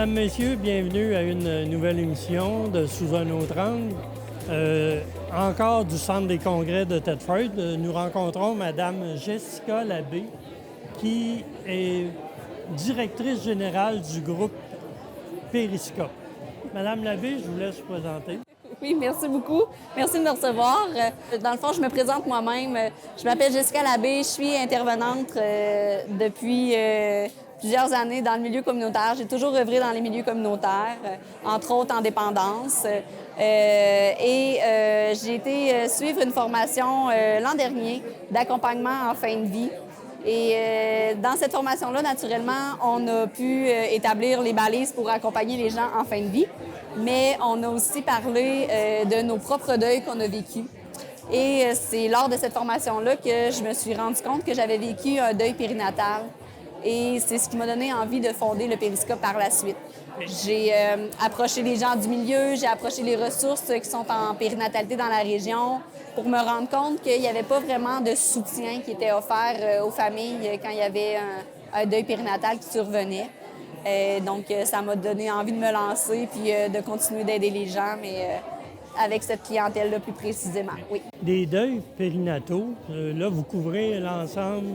Mesdames, Messieurs, bienvenue à une nouvelle émission de Sous un autre angle. Encore du Centre des congrès de Thetford, nous rencontrons Mme Jessica Labbé, qui est directrice générale du groupe Périscope. Madame Labbé, je vous laisse vous présenter. Oui, merci beaucoup. Merci de me recevoir. Dans le fond, je me présente moi-même. Je m'appelle Jessica Labbé. Je suis intervenante depuis plusieurs années dans le milieu communautaire. J'ai toujours œuvré dans les milieux communautaires, entre autres en dépendance. J'ai été suivre une formation l'an dernier d'accompagnement en fin de vie. Et dans cette formation-là, naturellement, on a pu établir les balises pour accompagner les gens en fin de vie, mais on a aussi parlé de nos propres deuils qu'on a vécus. Et c'est lors de cette formation-là que je me suis rendu compte que j'avais vécu un deuil périnatal. Et c'est ce qui m'a donné envie de fonder le Périscope par la suite. J'ai approché les gens du milieu, j'ai approché les ressources qui sont en périnatalité dans la région pour me rendre compte qu'il n'y avait pas vraiment de soutien qui était offert aux familles quand il y avait un deuil périnatal qui survenait. Donc, ça m'a donné envie de me lancer puis de continuer d'aider les gens, mais avec cette clientèle-là plus précisément, oui. Des deuils périnataux, là, vous couvrez l'ensemble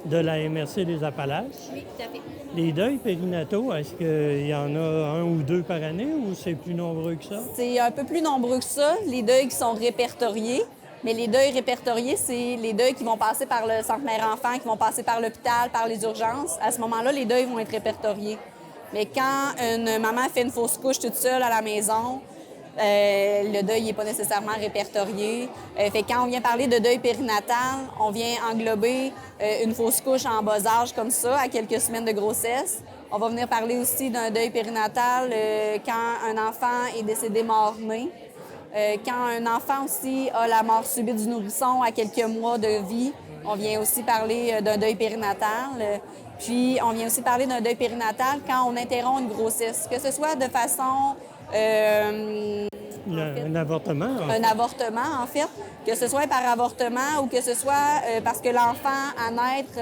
de la MRC des Appalaches. Oui, tout à fait. Les deuils périnataux, est-ce qu'il y en a un ou deux par année ou c'est plus nombreux que ça? C'est un peu plus nombreux que ça, les deuils qui sont répertoriés. Mais les deuils répertoriés, c'est les deuils qui vont passer par le centre mère-enfant, qui vont passer par l'hôpital, par les urgences. À ce moment-là, les deuils vont être répertoriés. Mais quand une maman fait une fausse couche toute seule à la maison, le deuil n'est pas nécessairement répertorié. Quand on vient parler de deuil périnatal, on vient englober une fausse couche en bas âge comme ça, à quelques semaines de grossesse. On va venir parler aussi d'un deuil périnatal quand un enfant est décédé mort-né. Quand un enfant aussi a la mort subite du nourrisson à quelques mois de vie, on vient aussi parler d'un deuil périnatal. Puis, on vient aussi parler d'un deuil périnatal quand on interrompt une grossesse, que ce soit de façon... Un avortement? Un avortement, en fait. Que ce soit par avortement ou que ce soit parce que l'enfant à naître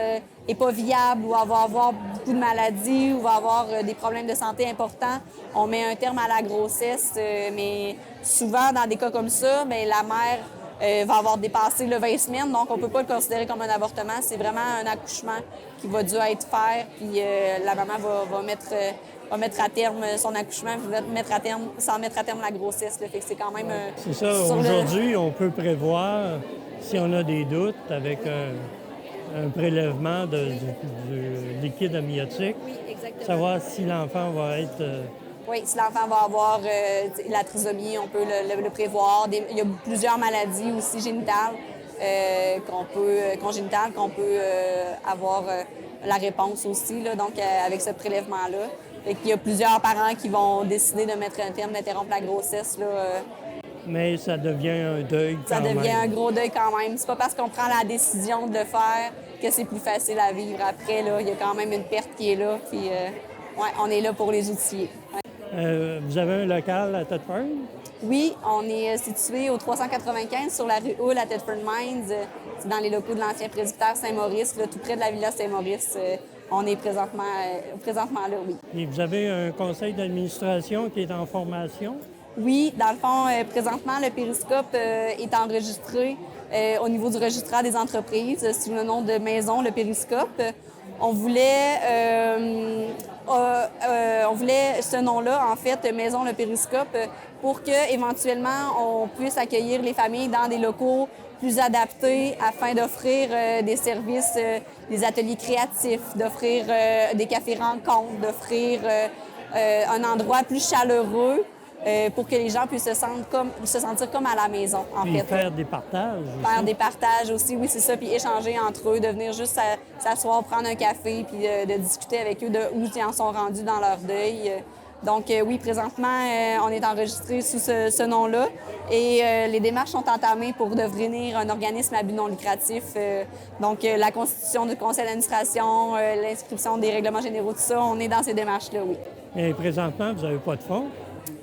n'est pas viable ou va avoir beaucoup de maladies ou va avoir des problèmes de santé importants. On met un terme à la grossesse, mais souvent, dans des cas comme ça, bien, la mère va avoir dépassé le 20 semaines, donc on ne peut pas le considérer comme un avortement. C'est vraiment un accouchement qui va dû être fait, puis la maman va mettre à terme son accouchement, va mettre à terme la grossesse. Là. Fait que c'est quand même... c'est ça. Aujourd'hui, on peut prévoir, si on a des doutes, avec un prélèvement du liquide amniotique, Oui, exactement. savoir si l'enfant va être... Oui, si l'enfant va avoir la trisomie, on peut le prévoir. Il y a plusieurs maladies aussi génitales congénitales qu'on peut avoir la réponse aussi, là, donc avec ce prélèvement-là. Fait qu'il y a plusieurs parents qui vont décider de mettre un terme, d'interrompre la grossesse. Là, Mais ça devient un deuil quand même. Ça devient un gros deuil quand même. C'est pas parce qu'on prend la décision de le faire que c'est plus facile à vivre après. Là. Il y a quand même une perte qui est là. Puis, ouais, on est là pour les outiller. Ouais. Vous avez un local à Thetford? Oui, on est situé au 395 sur la rue Hull à Thetford Mines. C'est dans les locaux de l'ancien presbytère Saint-Maurice, là, tout près de la villa Saint-Maurice. On est présentement là, oui. Et vous avez un conseil d'administration qui est en formation? Oui, dans le fond, présentement, le Périscope est enregistré au niveau du registraire des entreprises sous le nom de Maison le Périscope. On voulait ce nom-là, en fait, Maison le Périscope, pour que éventuellement on puisse accueillir les familles dans des locaux plus adaptés afin d'offrir des services, des ateliers créatifs, d'offrir des cafés-rencontres, d'offrir un endroit plus chaleureux pour que les gens puissent se sentir comme à la maison, en Puis fait. faire des partages aussi. Faire des partages aussi, oui, c'est ça. Puis échanger entre eux, de venir juste s'asseoir, prendre un café, puis de discuter avec eux de où ils en sont rendus dans leur deuil. Donc, oui, présentement, on est enregistré sous ce nom-là et les démarches sont entamées pour devenir un organisme à but non lucratif. Donc, la constitution du conseil d'administration, l'inscription des règlements généraux, tout ça, on est dans ces démarches-là, oui. Et présentement, vous n'avez pas de fonds?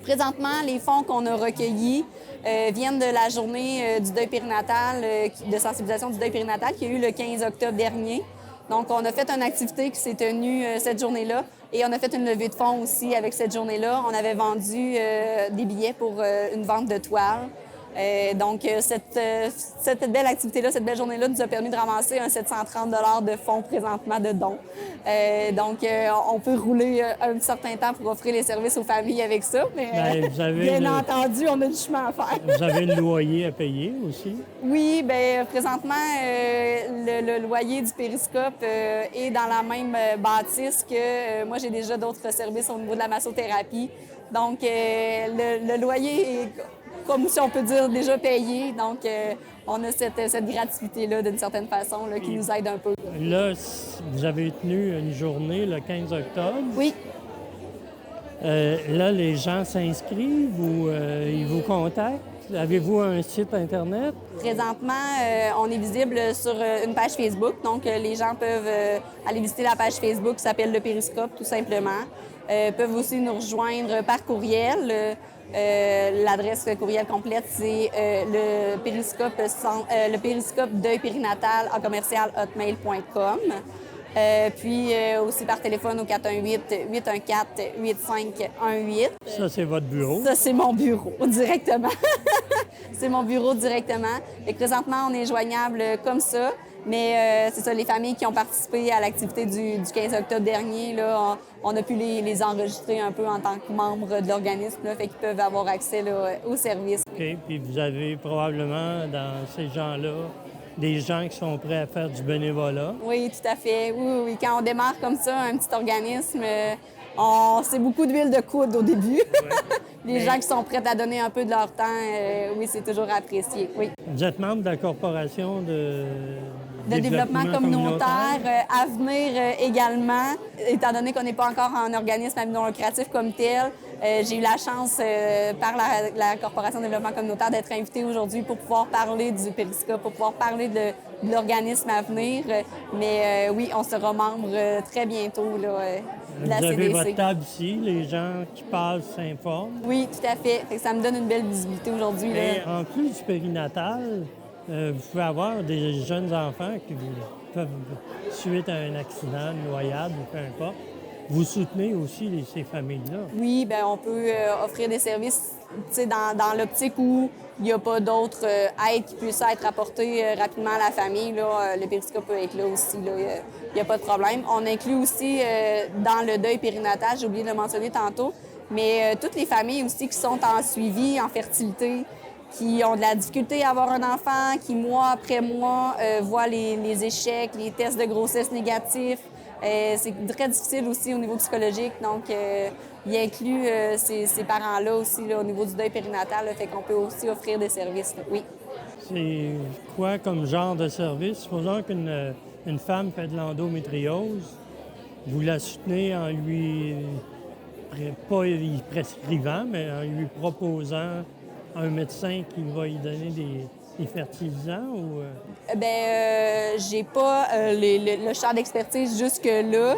Présentement, les fonds qu'on a recueillis viennent de la journée du deuil périnatal, de sensibilisation du deuil périnatal qui a eu le 15 octobre dernier. Donc, on a fait une activité qui s'est tenue cette journée-là et on a fait une levée de fonds aussi avec cette journée-là. On avait vendu des billets pour une vente de toiles. Cette belle activité-là, cette belle journée-là nous a permis de ramasser un 730 de fonds présentement de dons. On peut rouler un certain temps pour offrir les services aux familles avec ça, mais bien entendu, on a du chemin à faire. Vous avez le loyer à payer aussi? Oui, bien, présentement, le loyer du Périscope est dans la même bâtisse que moi, j'ai déjà d'autres services au niveau de la massothérapie. Donc, le loyer est, comme si on peut dire, déjà payé. Donc, on a cette gratuité-là, d'une certaine façon, là, qui nous aide un peu. Là, vous avez tenu une journée le 15 octobre. Oui. Là, les gens s'inscrivent ou ils vous contactent? Avez-vous un site Internet? Présentement, on est visible sur une page Facebook. Donc, les gens peuvent aller visiter la page Facebook qui s'appelle Le Périscope, tout simplement. Peuvent aussi nous rejoindre par courriel. L'adresse courriel complète, c'est le périscope deuil périnatal à commercial@hotmail.com. Puis aussi par téléphone au 418-814-8518. Ça, c'est votre bureau? Ça, c'est mon bureau, directement. C'est mon bureau directement. Et présentement, on est joignable comme ça. Mais c'est ça, les familles qui ont participé à l'activité du 15 octobre dernier, là, on a pu les enregistrer un peu en tant que membres de l'organisme, là, fait qu'ils peuvent avoir accès là, au service. OK. Puis vous avez probablement dans ces gens-là des gens qui sont prêts à faire du bénévolat. Oui, tout à fait. Oui. Quand on démarre comme ça, un petit organisme, c'est beaucoup d'huile de coude au début. Ouais. Les gens qui sont prêts à donner un peu de leur temps, oui, c'est toujours apprécié. Oui. Vous êtes membre de la corporation de développement communautaire. Avenir également, étant donné qu'on n'est pas encore un organisme à but non lucratif comme tel. J'ai eu la chance, par la Corporation de développement communautaire, d'être invitée aujourd'hui pour pouvoir parler du Périscope, pour pouvoir parler de l'organisme Avenir. Mais oui, on sera membre très bientôt là, de la CDC. Vous avez votre table ici, les gens qui passent s'informent. Oui, tout à fait. Ça me donne une belle visibilité aujourd'hui. Et en plus du périnatal, vous pouvez avoir des jeunes enfants qui peuvent, suite à un accident, une noyade ou peu importe, vous soutenez aussi ces familles-là. Oui, bien, on peut offrir des services dans l'optique où il n'y a pas d'autres aides qui puissent être apportées rapidement à la famille. Là, le périscope peut être là aussi. Il n'y a pas de problème. On inclut aussi dans le deuil périnatal, j'ai oublié de le mentionner tantôt, mais toutes les familles aussi qui sont en suivi, en fertilité, qui ont de la difficulté à avoir un enfant, qui, mois après mois, voient les échecs, les tests de grossesse négatifs. C'est très difficile aussi au niveau psychologique. Donc, il inclut ces parents-là aussi là, au niveau du deuil périnatal. Là, fait qu'on peut aussi offrir des services. Là. Oui. C'est quoi comme genre de service? Supposons qu'une femme fait de l'endométriose. Vous la soutenez en lui, pas y prescrivant, mais en lui proposant un médecin qui va lui donner des fertilisants ou... J'ai pas le champ d'expertise jusque-là.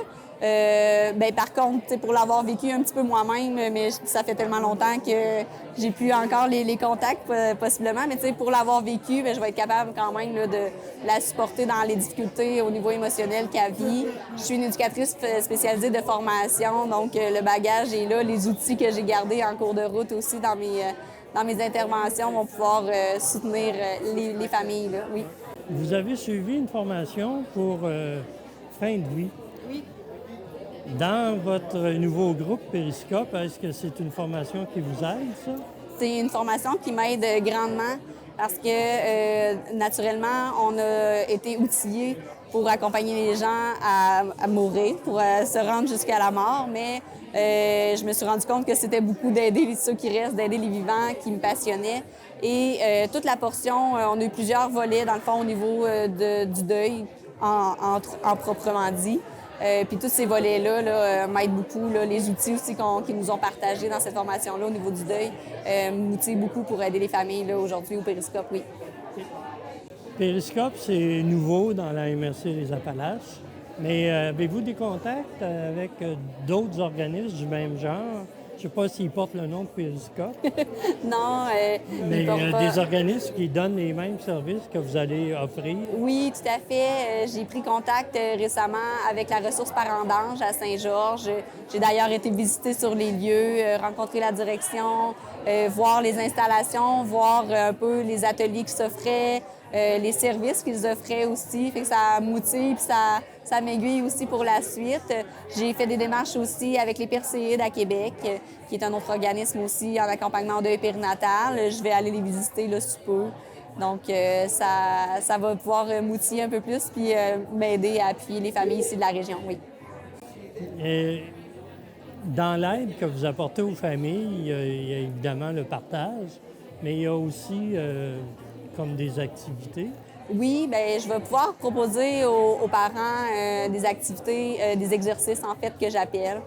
Par contre, pour l'avoir vécu un petit peu moi-même, mais ça fait tellement longtemps que j'ai plus encore les contacts, possiblement. Mais pour l'avoir vécu, je vais être capable quand même là, de la supporter dans les difficultés au niveau émotionnel qu'elle vit. Je suis une éducatrice spécialisée de formation, donc le bagage est là. Les outils que j'ai gardés en cours de route aussi dans mes interventions vont pouvoir soutenir les familles. Là. Oui. Vous avez suivi une formation pour fin de vie. Oui. Dans votre nouveau groupe Périscope, est-ce que c'est une formation qui vous aide, ça? C'est une formation qui m'aide grandement parce que, naturellement, on a été outillés pour accompagner les gens à mourir, pour se rendre jusqu'à la mort, mais je me suis rendu compte que c'était beaucoup d'aider ceux qui restent, d'aider les vivants qui me passionnaient. Et toute la portion, on a eu plusieurs volets, dans le fond, au niveau du deuil, en proprement dit. Puis tous ces volets-là m'aident beaucoup. Là, les outils aussi qu'ils nous ont partagés dans cette formation-là au niveau du deuil m'outillent beaucoup pour aider les familles là, aujourd'hui au Périscope, oui. Périscope, c'est nouveau dans la MRC des Appalaches. Mais avez-vous des contacts avec d'autres organismes du même genre Je ne sais pas s'ils portent le nom de Periscope, Non, mais ils portent pas. des organismes qui donnent les mêmes services que vous allez offrir. Oui, tout à fait. J'ai pris contact récemment avec la ressource Parents d'Ange à Saint-Georges. J'ai d'ailleurs été visiter sur les lieux, rencontrer la direction, voir les installations, voir un peu les ateliers qui s'offraient, les services qu'ils offraient aussi. Fait que ça motive, puis ça m'aiguille aussi pour la suite. J'ai fait des démarches aussi avec les Perséides à Québec, qui est un autre organisme aussi en accompagnement au deuil périnatal. Je vais aller les visiter là, sous peu. Donc, ça va pouvoir m'outiller un peu plus puis m'aider à appuyer les familles ici de la région, oui. Et dans l'aide que vous apportez aux familles, il y a évidemment le partage, mais il y a aussi comme des activités. Oui, bien, je vais pouvoir proposer aux parents des activités, des exercices, en fait, que j'appelle.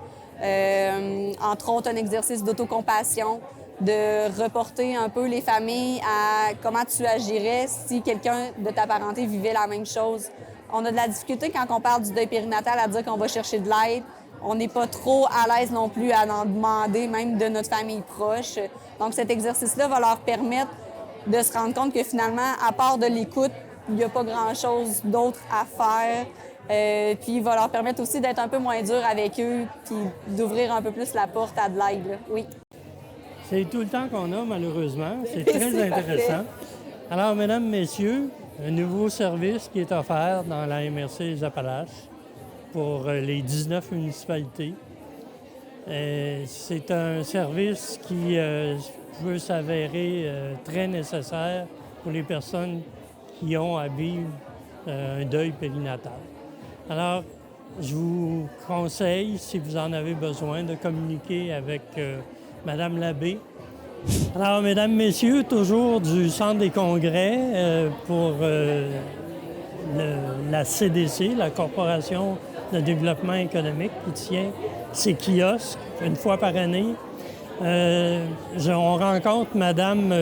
Entre autres, un exercice d'autocompassion, de reporter un peu les familles à comment tu agirais si quelqu'un de ta parenté vivait la même chose. On a de la difficulté quand on parle du deuil périnatal à dire qu'on va chercher de l'aide. On n'est pas trop à l'aise non plus à en demander, même de notre famille proche. Donc, cet exercice-là va leur permettre de se rendre compte que finalement, à part de l'écoute, il n'y a pas grand-chose d'autre à faire. Puis, il va leur permettre aussi d'être un peu moins dur avec eux, puis d'ouvrir un peu plus la porte à de l'aide, là. Oui. C'est tout le temps qu'on a, malheureusement. C'est très C'est intéressant. parfait. Alors, mesdames, messieurs, un nouveau service qui est offert dans la MRC des Appalaches pour les 19 municipalités. C'est un service qui peut s'avérer très nécessaire pour les personnes qui ont à vivre un deuil périnatal. Alors, je vous conseille, si vous en avez besoin, de communiquer avec Madame Labbé. Alors, mesdames, messieurs, toujours du Centre des congrès pour la CDC, la Corporation de développement économique, qui tient ses kiosques une fois par année. On rencontre Madame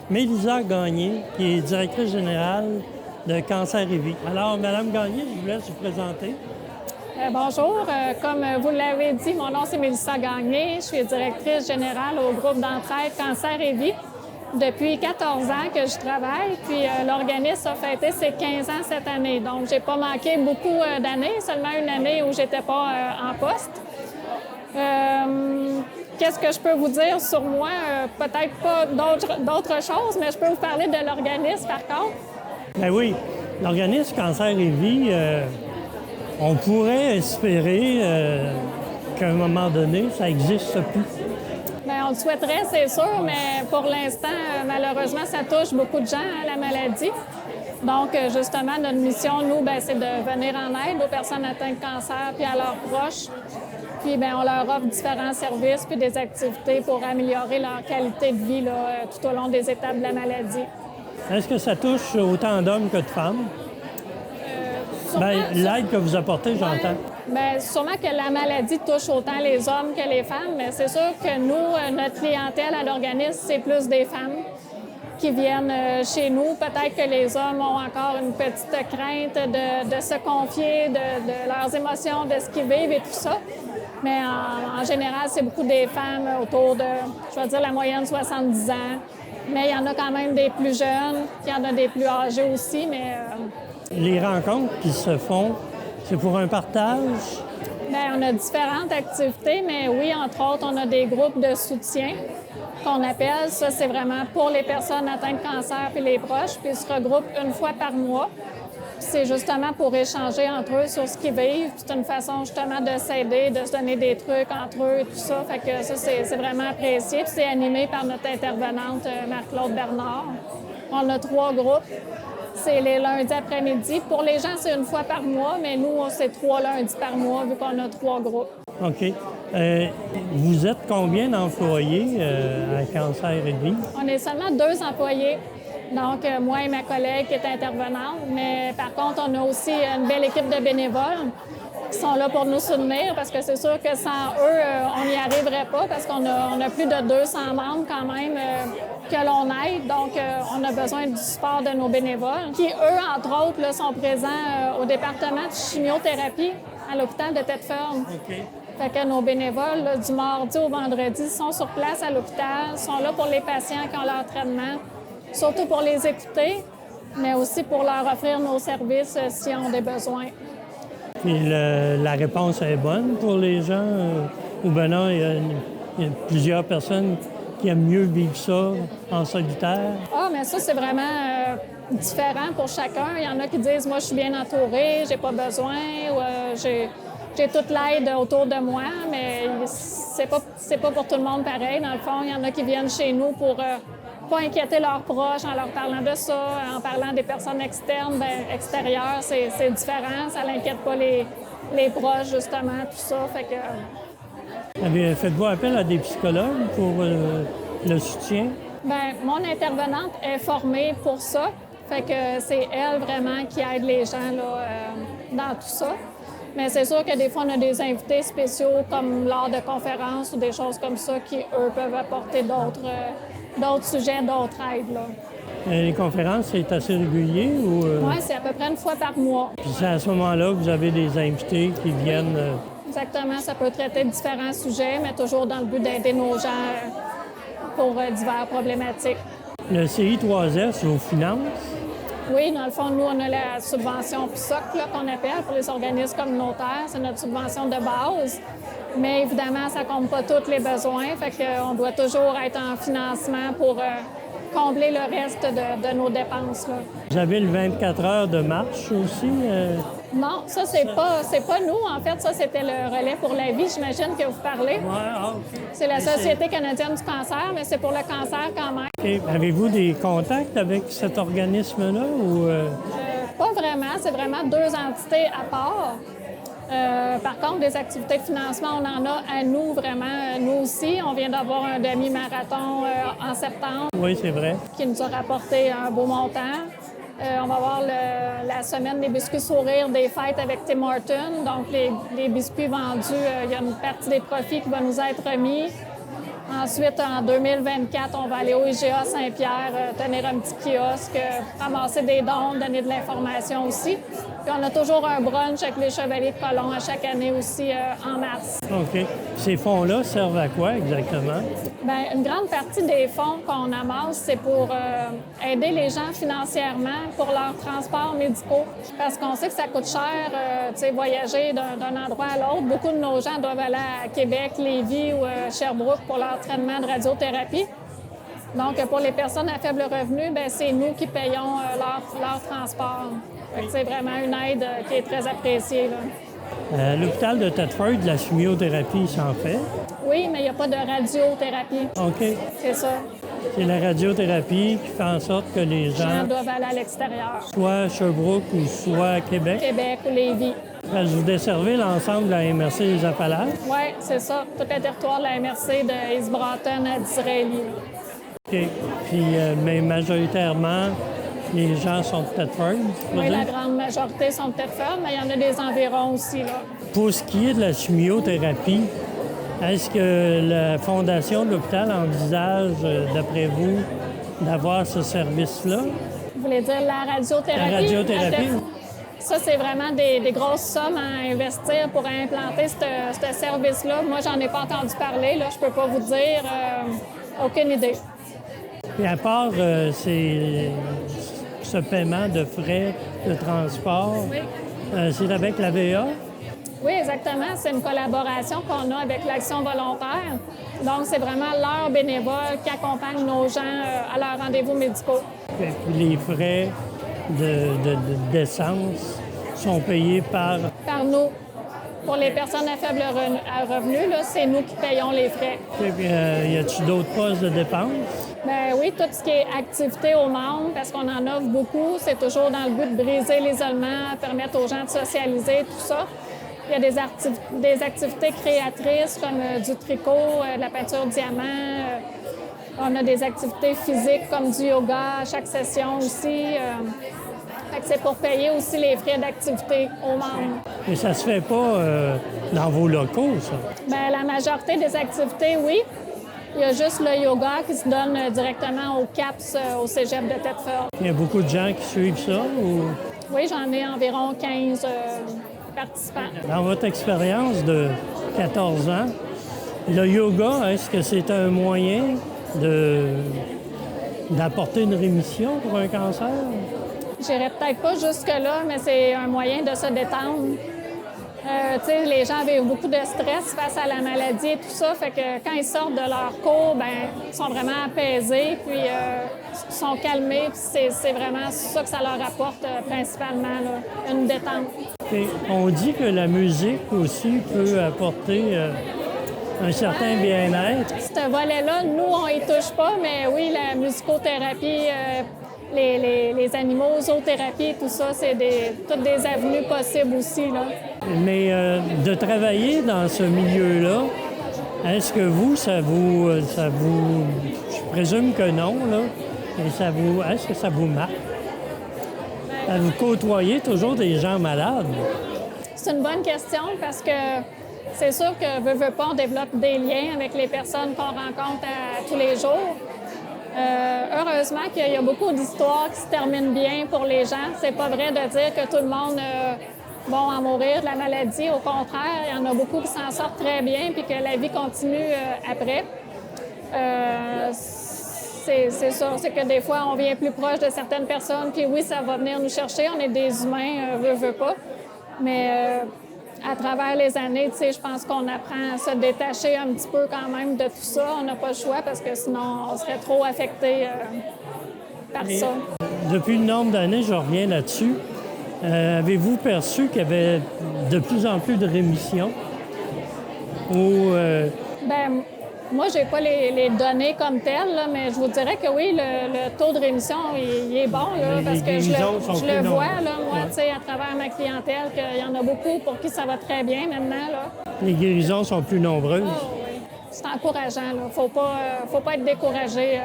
Mélisa Gagné, qui est directrice générale de Cancer et Vie. Alors, Madame Gagné, je vous laisse vous présenter. Bonjour, comme vous l'avez dit, mon nom c'est Mélissa Gagné. Je suis directrice générale au groupe d'entraide Cancer et Vie. Depuis 14 ans que je travaille, puis l'organisme a fêté ses 15 ans cette année. Donc, j'ai pas manqué beaucoup d'années, seulement une année où j'étais pas en poste. Qu'est-ce que je peux vous dire sur moi? Peut-être pas d'autres choses, mais je peux vous parler de l'organisme par contre. Ben oui, l'organisme Cancer et Vie, on pourrait espérer qu'à un moment donné, ça n'existe plus. Bien, on le souhaiterait, c'est sûr, mais pour l'instant, malheureusement, ça touche beaucoup de gens, la maladie. Donc, justement, notre mission, nous, bien, c'est de venir en aide aux personnes atteintes de cancer puis à leurs proches. Puis, bien, on leur offre différents services puis des activités pour améliorer leur qualité de vie là, tout au long des étapes de la maladie. Est-ce que ça touche autant d'hommes que de femmes? L'aide que vous apportez, j'entends. Bien, sûrement que la maladie touche autant les hommes que les femmes, mais c'est sûr que nous, notre clientèle à l'organisme, c'est plus des femmes qui viennent chez nous. Peut-être que les hommes ont encore une petite crainte de se confier, de leurs émotions, de ce qu'ils vivent et tout ça. Mais en général, c'est beaucoup des femmes autour de, je vais dire, la moyenne 70 ans. Mais il y en a quand même des plus jeunes, il y en a des plus âgés aussi, mais... Les rencontres qui se font, c'est pour un partage? Bien, on a différentes activités, mais oui, entre autres, on a des groupes de soutien qu'on appelle. Ça, c'est vraiment pour les personnes atteintes de cancer et les proches, puis ils se regroupent une fois par mois. C'est justement pour échanger entre eux sur ce qu'ils vivent. C'est une façon justement de s'aider, de se donner des trucs entre eux et tout ça. Fait que ça, c'est vraiment apprécié. Puis c'est animé par notre intervenante Marc-Claude Bernard. On a 3 groupes. C'est les lundis après-midi. Pour les gens, c'est une fois par mois, mais nous, c'est 3 lundis par mois vu qu'on a 3 groupes. OK. Vous êtes combien d'employés à Cancer et Vie? On est seulement 2 employés. Donc, moi et ma collègue qui est intervenante. Mais par contre, on a aussi une belle équipe de bénévoles qui sont là pour nous soutenir parce que c'est sûr que sans eux, on n'y arriverait pas parce qu'on a plus de 200 membres quand même que l'on aide. Donc, on a besoin du support de nos bénévoles qui, eux, entre autres, là, sont présents au département de chimiothérapie à l'hôpital de Thetford. OK. Fait que nos bénévoles, là, du mardi au vendredi, sont sur place à l'hôpital, sont là pour les patients qui ont leur traitement, surtout pour les écouter, mais aussi pour leur offrir nos services s'ils ont des besoins. Puis la réponse est bonne pour les gens? Ou bien non, il y a plusieurs personnes qui aiment mieux vivre ça en solitaire? Ah, mais ça, c'est vraiment différent pour chacun. Il y en a qui disent, moi, je suis bien entourée, j'ai pas besoin, ou j'ai toute l'aide autour de moi, mais c'est pas pour tout le monde pareil. Dans le fond, il y en a qui viennent chez nous pour pas inquiéter leurs proches en leur parlant de ça, en parlant des personnes externes, extérieures, c'est différent, ça n'inquiète pas les proches, justement, tout ça. Fait que... Faites-vous appel à des psychologues pour le soutien? Bien, mon intervenante est formée pour ça. Fait que c'est elle vraiment qui aide les gens là, dans tout ça. Mais c'est sûr que des fois, on a des invités spéciaux comme lors de conférences ou des choses comme ça qui, eux, peuvent apporter d'autres sujets, d'autres aides. Là. Les conférences, c'est assez régulier? Oui, c'est à peu près une fois par mois. Puis c'est à ce moment-là que vous avez des invités qui viennent... Exactement, ça peut traiter de différents sujets, mais toujours dans le but d'aider nos gens pour diverses problématiques. Le CI3S vous finance? Oui, dans le fond, nous, on a la subvention PSOC qu'on appelle pour les organismes communautaires. C'est notre subvention de base. Mais évidemment, ça ne compte pas tous les besoins. Fait qu'on doit toujours être en financement pour combler le reste de nos dépenses. Là. Vous avez le 24 heures de marche aussi? Non, ça, c'est pas nous. En fait, ça, c'était le relais pour la vie, j'imagine que vous parlez. OK. C'est la Société canadienne du cancer, mais c'est pour le cancer quand même. Okay. Avez-vous des contacts avec cet organisme-là? Pas vraiment. C'est vraiment deux entités à part. Par contre, des activités de financement, on en a à nous, vraiment. Nous aussi, on vient d'avoir un demi-marathon en septembre. Oui, c'est vrai. Qui nous a rapporté un beau montant. On va avoir la semaine des biscuits sourires des fêtes avec Tim Hortons. Donc, les biscuits vendus, il y a une partie des profits qui va nous être remis. Ensuite, en 2024, on va aller au IGA Saint-Pierre, tenir un petit kiosque, ramasser des dons, donner de l'information aussi. Puis on a toujours un brunch avec les Chevaliers de Colomb à chaque année aussi en mars. OK. Ces fonds-là servent à quoi exactement? Bien, une grande partie des fonds qu'on amasse, c'est pour aider les gens financièrement pour leurs transports médicaux. Parce qu'on sait que ça coûte cher, voyager d'un endroit à l'autre. Beaucoup de nos gens doivent aller à Québec, Lévis ou Sherbrooke pour leur traitement de radiothérapie. Donc, pour les personnes à faible revenu, bien, c'est nous qui payons leur transport. C'est vraiment une aide qui est très appréciée. Là. L'hôpital de Thetford, la chimiothérapie s'en fait? Oui, mais il n'y a pas de radiothérapie. OK. C'est ça. C'est la radiothérapie qui fait en sorte que les gens doivent aller à l'extérieur. Soit à Sherbrooke ou soit à Québec. Québec ou Lévis. Vous desservez l'ensemble de la MRC des Appalaches? Oui, c'est ça. Tout le territoire de la MRC de East Broughton à Disraeli. OK. Puis, mais majoritairement, les gens sont de Thetford? Oui, la grande majorité sont de Thetford, mais il y en a des environs aussi. Là. Pour ce qui est de la chimiothérapie, est-ce que la Fondation de l'hôpital envisage, d'après vous, d'avoir ce service-là? Vous voulez dire la radiothérapie? La radiothérapie? Ça, c'est vraiment des grosses sommes à investir pour implanter ce service-là. Moi, j'en ai pas entendu parler. Là. Je peux pas vous dire. Aucune idée. Et à part ce paiement de frais de transport, oui. C'est avec la VA? Oui, exactement. C'est une collaboration qu'on a avec l'Action volontaire. Donc, c'est vraiment leurs bénévoles qui accompagnent nos gens à leurs rendez-vous médicaux. Et puis les frais d'essence sont payés par nous. Pour les personnes à faible revenu, c'est nous qui payons les frais. Et puis, y a-t-il d'autres postes de dépenses? Bien oui, tout ce qui est activité aux membres, parce qu'on en offre beaucoup, c'est toujours dans le but de briser l'isolement, permettre aux gens de socialiser, tout ça. Il y a des activités créatrices comme du tricot, de la peinture diamant. On a des activités physiques comme du yoga à chaque session aussi. C'est pour payer aussi les frais d'activité aux membres. Mais ça se fait pas dans vos locaux, ça? Bien, la majorité des activités, oui. Il y a juste le yoga qui se donne directement au CAPS, au cégep de Thetford. Il y a beaucoup de gens qui suivent ça? Ou... Oui, j'en ai environ 15 participants. Dans votre expérience de 14 ans, le yoga, est-ce que c'est un moyen d'apporter une rémission pour un cancer? J'irais peut-être pas jusque-là, mais c'est un moyen de se détendre. Les gens avaient beaucoup de stress face à la maladie et tout ça, fait que quand ils sortent de leur cours, ils sont vraiment apaisés, puis sont calmés, puis c'est vraiment ça que ça leur apporte principalement, là, une détente. Et on dit que la musique aussi peut apporter un certain bien-être. Ce volet-là, nous, on y touche pas, mais oui, la musicothérapie, les animaux-zoothérapie, tout ça, c'est toutes des avenues possibles aussi, là. Mais de travailler dans ce milieu-là, est-ce que ça vous, je présume que non, là, mais est-ce que ça vous marque? Vous côtoyez toujours des gens malades? C'est une bonne question parce que c'est sûr que, veut pas, on développe des liens avec les personnes qu'on rencontre tous les jours. Heureusement qu'il y a beaucoup d'histoires qui se terminent bien pour les gens. C'est pas vrai de dire que tout le monde va en mourir de la maladie. Au contraire, il y en a beaucoup qui s'en sortent très bien puis que la vie continue après. C'est sûr, c'est que des fois, on vient plus proche de certaines personnes, puis oui, ça va venir nous chercher. On est des humains, veut pas. Mais à travers les années, je pense qu'on apprend à se détacher un petit peu quand même de tout ça. On n'a pas le choix parce que sinon, on serait trop affecté par ça. Depuis le nombre d'années, je reviens là-dessus. Avez-vous perçu qu'il y avait de plus en plus de rémissions? Ou, moi, j'ai pas les données comme telles, là, mais je vous dirais que oui, le taux de rémission, il est bon, là, parce que je le vois, là, moi, à travers ma clientèle, qu'il y en a beaucoup pour qui ça va très bien maintenant, là. Les guérisons sont plus nombreuses. Oh, oui. C'est encourageant, là. Faut pas être découragé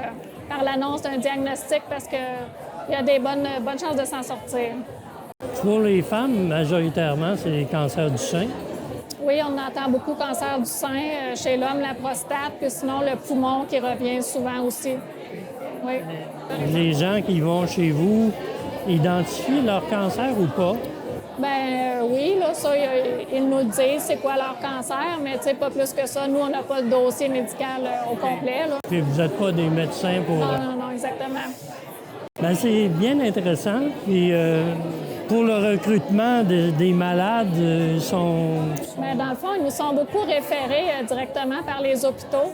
par l'annonce d'un diagnostic parce qu'il y a des bonnes chances de s'en sortir. Pour les femmes, majoritairement, c'est les cancers du sein. Oui, on entend beaucoup cancer du sein, chez l'homme, la prostate, puis sinon le poumon qui revient souvent aussi. Oui. Les gens qui vont chez vous identifient leur cancer ou pas? Oui, là, ça, ils nous disent c'est quoi leur cancer, mais pas plus que ça. Nous, on n'a pas de dossier médical au complet, là. Puis vous n'êtes pas des médecins pour... Non, exactement. C'est bien intéressant. Puis pour le recrutement des malades, ils sont... Dans le fond, ils nous sont beaucoup référés directement par les hôpitaux,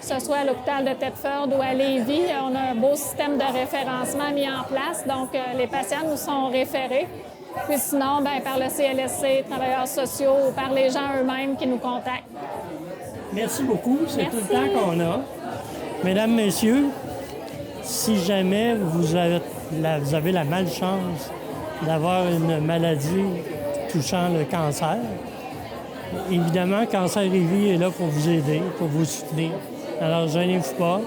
que ce soit à l'hôpital de Thetford ou à Lévis. On a un beau système de référencement mis en place, donc les patients nous sont référés. Puis sinon, par le CLSC, travailleurs sociaux ou par les gens eux-mêmes qui nous contactent. Merci beaucoup. C'est Merci. tout le temps qu'on a. Mesdames, Messieurs, si jamais vous avez la malchance d'avoir une maladie touchant le cancer, évidemment, Cancer Lévis est là pour vous aider, pour vous soutenir. Alors, gênez-vous pas.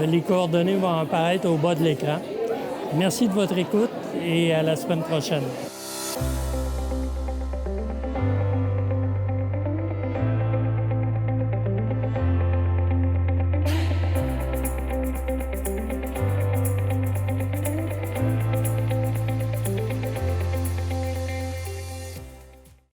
Les coordonnées vont apparaître au bas de l'écran. Merci de votre écoute et à la semaine prochaine.